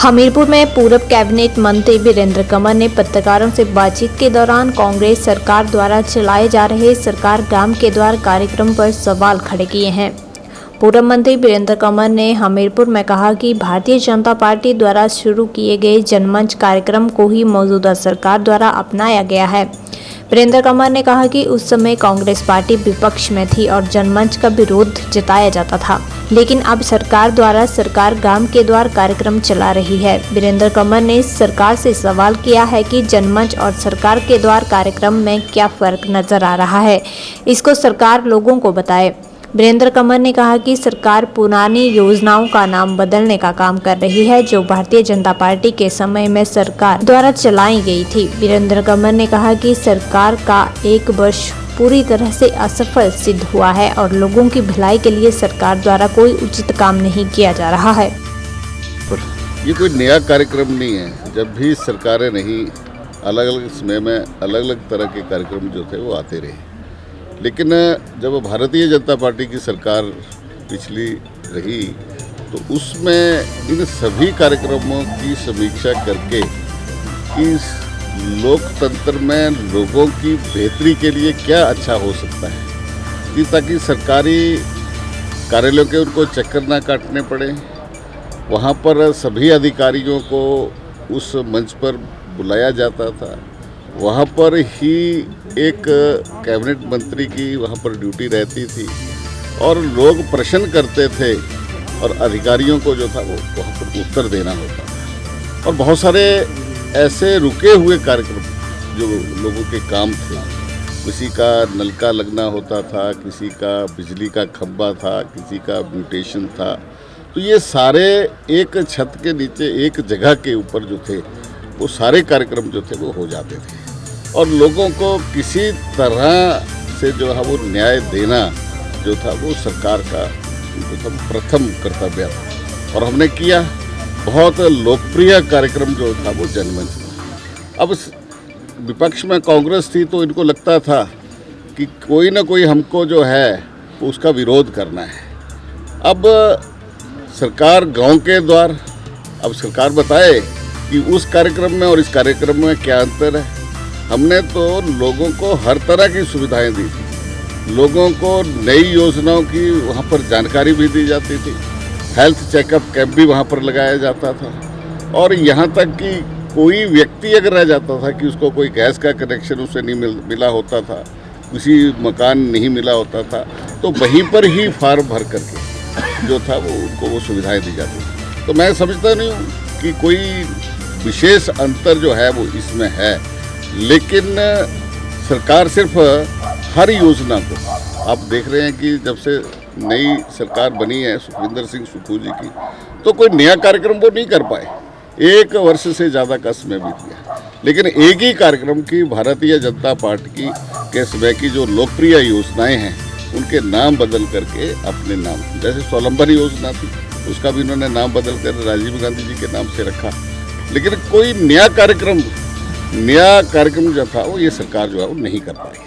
हमीरपुर में पूर्व कैबिनेट मंत्री वीरेंद्र कंवर ने पत्रकारों से बातचीत के दौरान कांग्रेस सरकार द्वारा चलाए जा रहे सरकार गांव के द्वार कार्यक्रम पर सवाल खड़े किए हैं। पूर्व मंत्री वीरेंद्र कंवर ने हमीरपुर में कहा कि भारतीय जनता पार्टी द्वारा शुरू किए गए जनमंच कार्यक्रम को ही मौजूदा सरकार द्वारा अपनाया गया है। वीरेंद्र कंवर ने कहा कि उस समय कांग्रेस पार्टी विपक्ष में थी और जनमंच का विरोध जताया जाता था, लेकिन अब सरकार द्वारा सरकार गांव के द्वार कार्यक्रम चला रही है। वीरेंद्र कंवर ने सरकार से सवाल किया है कि जनमंच और सरकार के द्वार कार्यक्रम में क्या फर्क नजर आ रहा है, इसको सरकार लोगों को बताए। वीरेंद्र कंवर ने कहा कि सरकार पुरानी योजनाओं का नाम बदलने का काम कर रही है, जो भारतीय जनता पार्टी के समय में सरकार द्वारा चलाई गई थी। वीरेंद्र कंवर ने कहा कि सरकार का 1 वर्ष पूरी तरह से असफल सिद्ध हुआ है और लोगों की भलाई के लिए सरकार द्वारा कोई उचित काम नहीं किया जा रहा है। ये कोई नया कार्यक्रम नहीं है। जब भी सरकारें नहीं, अलग अलग समय में अलग अलग तरह के कार्यक्रम जो थे वो आते रहे, लेकिन जब भारतीय जनता पार्टी की सरकार पिछली रही तो उसमें इन सभी कार्यक्रमों की समीक्षा करके इस लोकतंत्र में लोगों की बेहतरी के लिए क्या अच्छा हो सकता है कि ताकि सरकारी कार्यालयों के उनको चक्कर ना काटने पड़े। वहाँ पर सभी अधिकारियों को उस मंच पर बुलाया जाता था, वहाँ पर ही एक कैबिनेट मंत्री की वहाँ पर ड्यूटी रहती थी और लोग प्रश्न करते थे और अधिकारियों को जो था वो वहाँ पर उत्तर देना होता था। और बहुत सारे ऐसे रुके हुए कार्यक्रम जो लोगों के काम थे, किसी का नलका लगना होता था, किसी का बिजली का खंभा था, किसी का म्यूटेशन था, तो ये सारे एक छत के नीचे एक जगह के ऊपर जो थे वो सारे कार्यक्रम जो थे वो हो जाते थे और लोगों को किसी तरह से जो है वो न्याय देना जो था वो सरकार का जो था प्रथम कर्तव्य था और हमने किया। बहुत लोकप्रिय कार्यक्रम जो था वो जनमंच था। अब विपक्ष में कांग्रेस थी तो इनको लगता था कि कोई ना कोई हमको जो है वो उसका विरोध करना है। अब सरकार गांव के द्वार, अब सरकार बताए कि उस कार्यक्रम में और इस कार्यक्रम में क्या अंतर है। हमने तो लोगों को हर तरह की सुविधाएं दी थी, लोगों को नई योजनाओं की वहाँ पर जानकारी भी दी जाती थी, हेल्थ चेकअप कैंप भी वहाँ पर लगाया जाता था और यहाँ तक कि कोई व्यक्ति अगर रह जाता था कि उसको कोई गैस का कनेक्शन उससे नहीं मिला होता था, किसी मकान नहीं मिला होता था, तो वहीं पर ही फार्म भर करके जो था वो उनको वो सुविधाएँ दी जाती थी। तो मैं समझता नहीं हूँ कि कोई विशेष अंतर जो है वो इसमें है, लेकिन सरकार सिर्फ हर योजना को, आप देख रहे हैं कि जब से नई सरकार बनी है सुखविंदर सिंह सुक्खू जी की, तो कोई नया कार्यक्रम वो नहीं कर पाए। 1 वर्ष से ज़्यादा का समय बीत गया, लेकिन एक ही कार्यक्रम की भारतीय जनता पार्टी के समय की जो लोकप्रिय योजनाएं हैं उनके नाम बदल करके अपने नाम, जैसे स्वावलंबन योजना थी उसका भी इन्होंने नाम बदल कर राजीव गांधी जी के नाम से रखा, लेकिन कोई नया कार्यक्रम जो था वो ये सरकार जो है वो नहीं कर पाई।